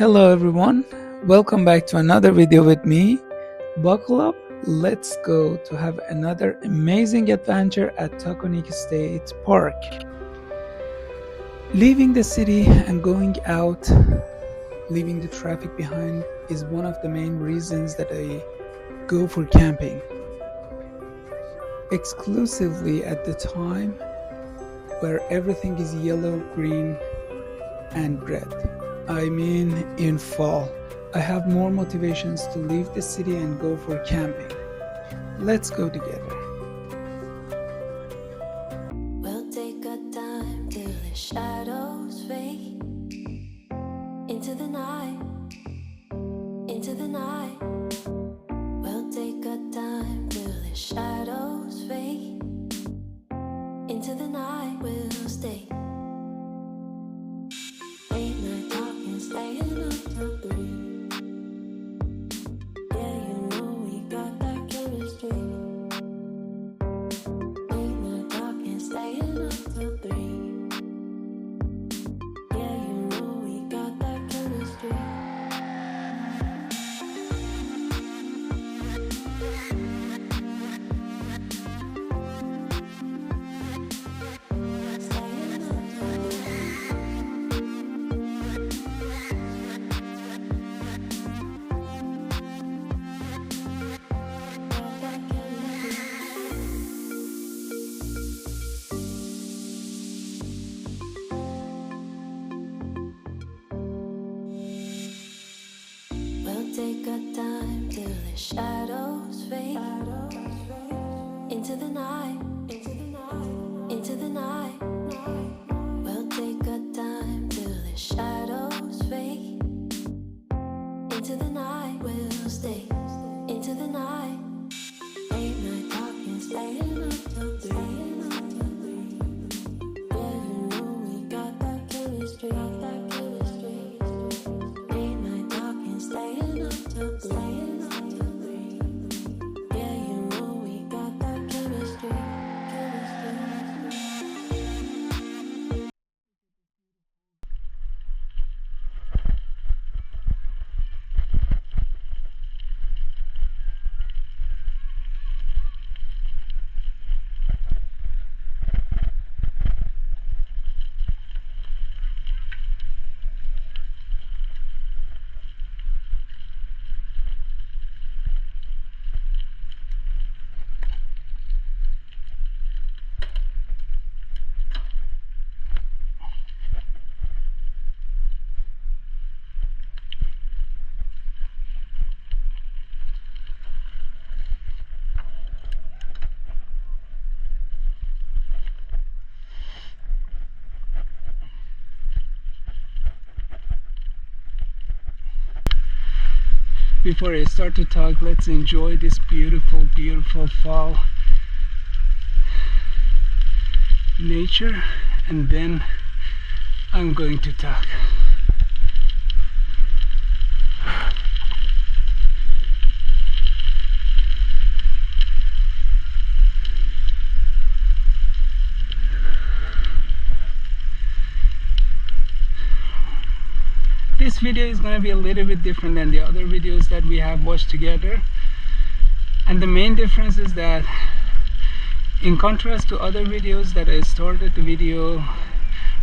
Hello everyone, welcome back to another video with me. Buckle up, let's go to have another amazing adventure at Taconic State Park. Leaving the city and going out, leaving the traffic behind is one of the main reasons that I go for camping. Exclusively at the time where everything is yellow, green and red. I mean in fall. I have more motivations to leave the city and go for camping. Let's go together. We'll take our time till the shadows fade into the night, into the night. We'll take our time till the shadows fade into the night. We'll stay. Staying up till 3. Yeah, you know we got that chemistry. Ain't no talking, staying up till 3. Yeah, you know we got that chemistry. Take our time till the shadows fade into the night, into the night, into the night. We'll take our time till the shadows fade into the night. We'll stay into the night. Late night talking, staying up till 3. Yeah, you know we got that chemistry, Late night talking, staying up till 3. Yeah, you know we got that chemistry. Before I start to talk, let's enjoy this beautiful, beautiful fall nature, and then I'm going to talk. This video is going to be a little bit different than the other videos that we have watched together, and the main difference is that in contrast to other videos that I started the video,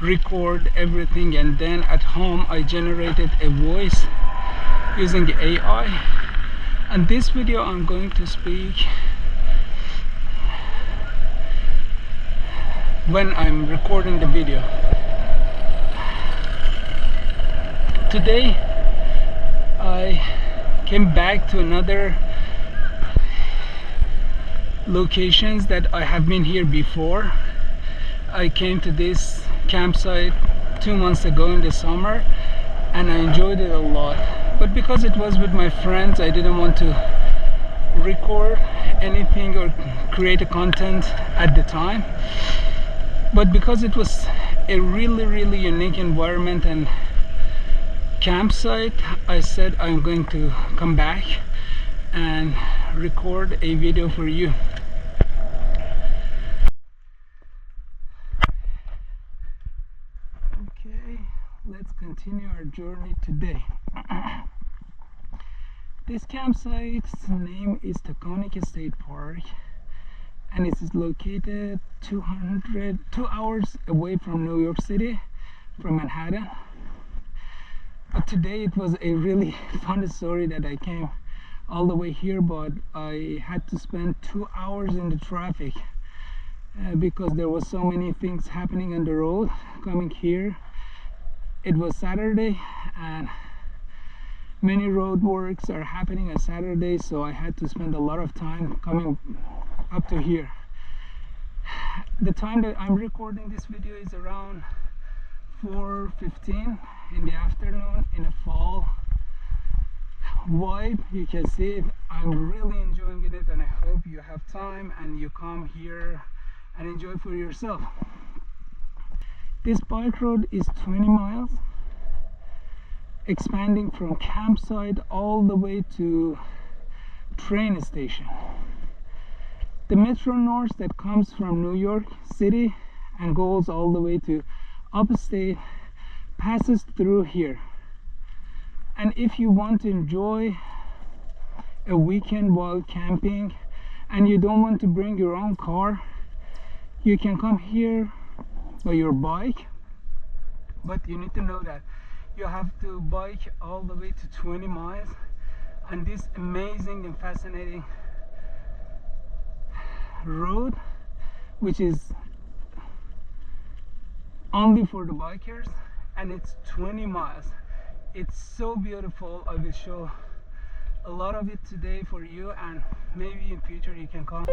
record everything, and then at home I generated a voice using AI. And this video I'm going to speak when I'm recording the video. Today I came back to another locations that I have been here before. I came to this campsite 2 months ago in the summer and I enjoyed it a lot, but because it was with my friends I didn't want to record anything or create a content at the time. But because it was a really unique environment and campsite, I said I'm going to come back and record a video for you. Okay, let's continue our journey today. This campsite's name is Taconic State Park, and it is located 2 hours away from New York City, from Manhattan. But today it was a really fun story that I came all the way here, but I had to spend 2 hours in the traffic because there was so many things happening on the road coming here. It was Saturday and many road works are happening on Saturday, so I had to spend a lot of time coming up to here. The time that I'm recording this video is around 4:15 in the afternoon in a fall vibe. You can see it. I'm really enjoying it, and I hope you have time and you come here and enjoy for yourself. This bike road is 20 miles, expanding from campsite all the way to train station. The Metro North that comes from New York City and goes all the way to upstate passes through here. And if you want to enjoy a weekend while camping and you don't want to bring your own car, you can come here by your bike, but you need to know that you have to bike all the way to 20 miles on this amazing and fascinating road, which is only for the bikers, and it's 20 miles. It's so beautiful. I will show a lot of it today for you, and maybe in future you can come.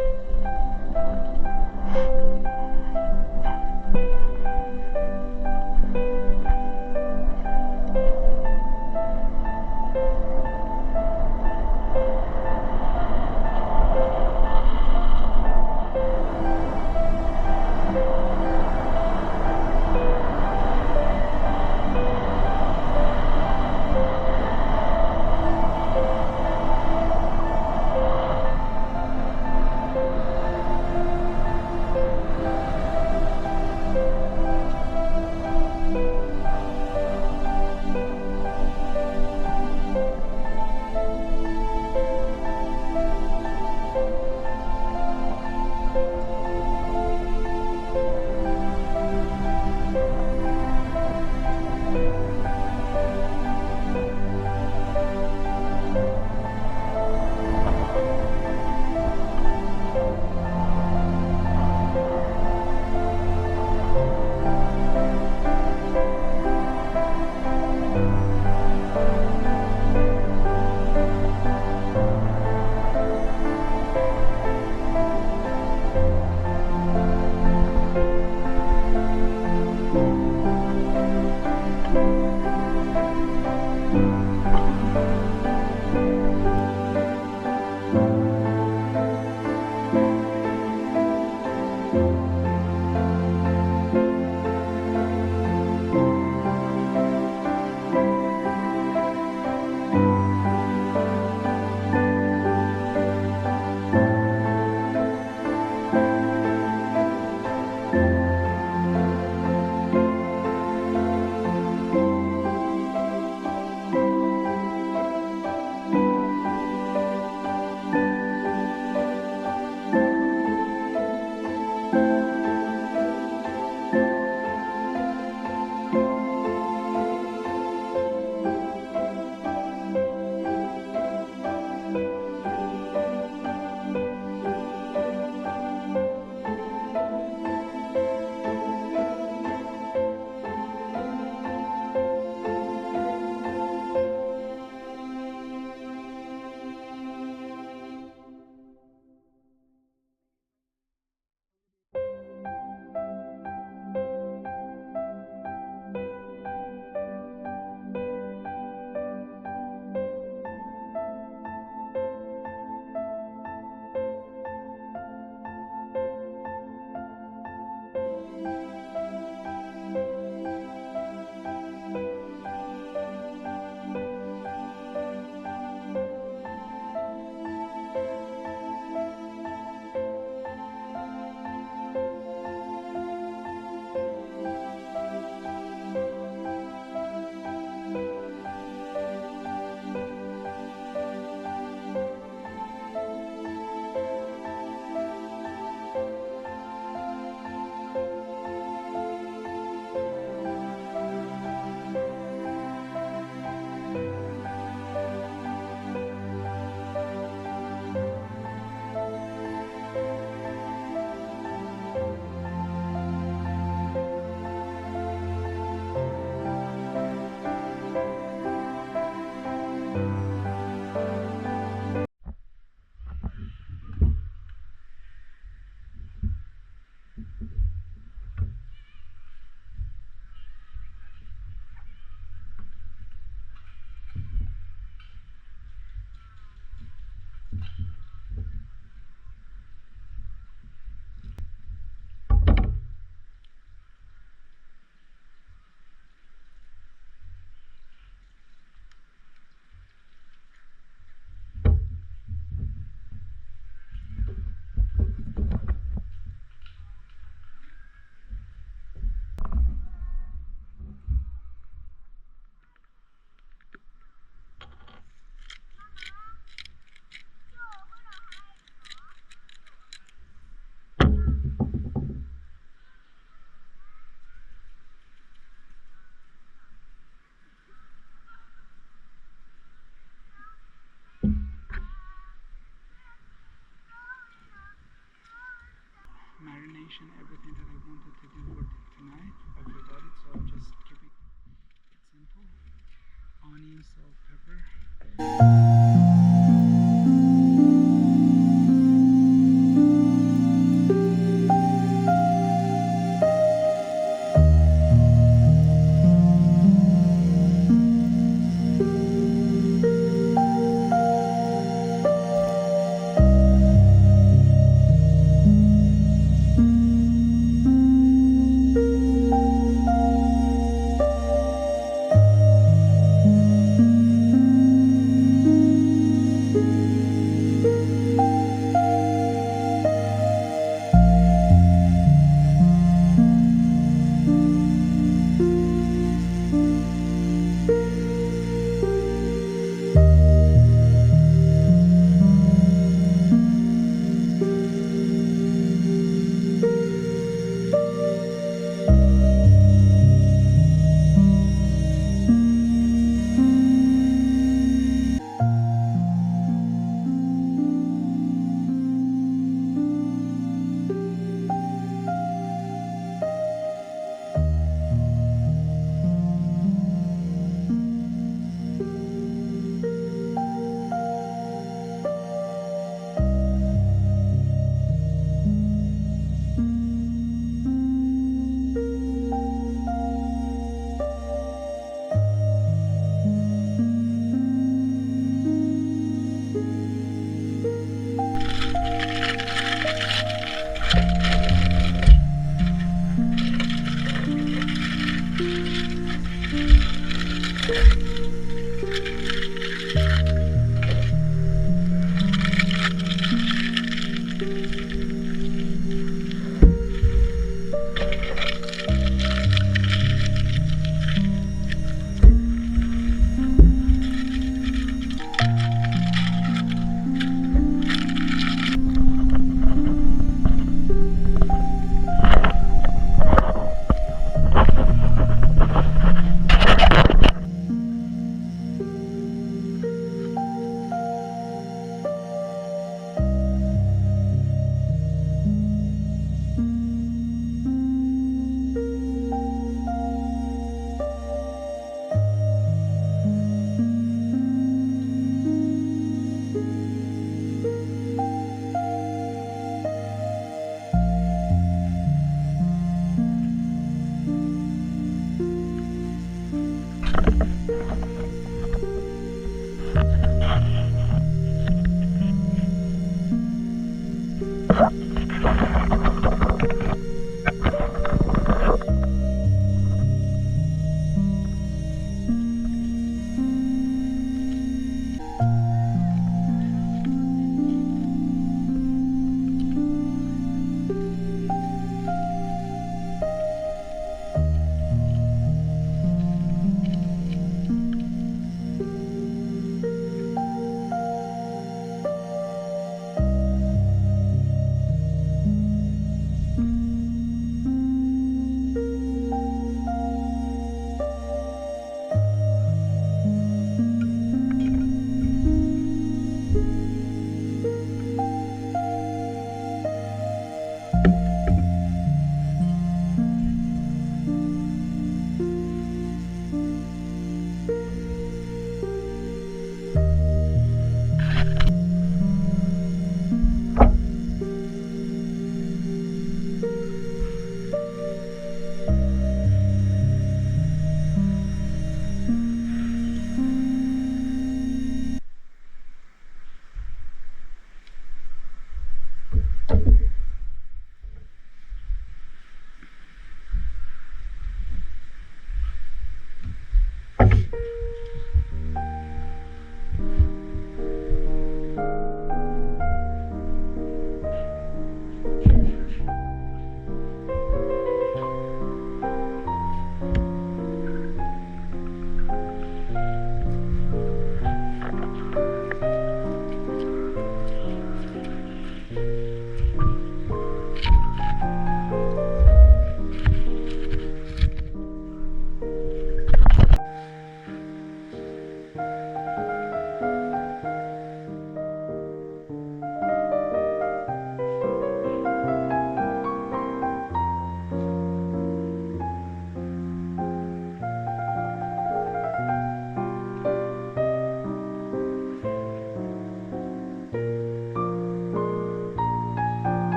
onion, salt, pepper.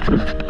Bye.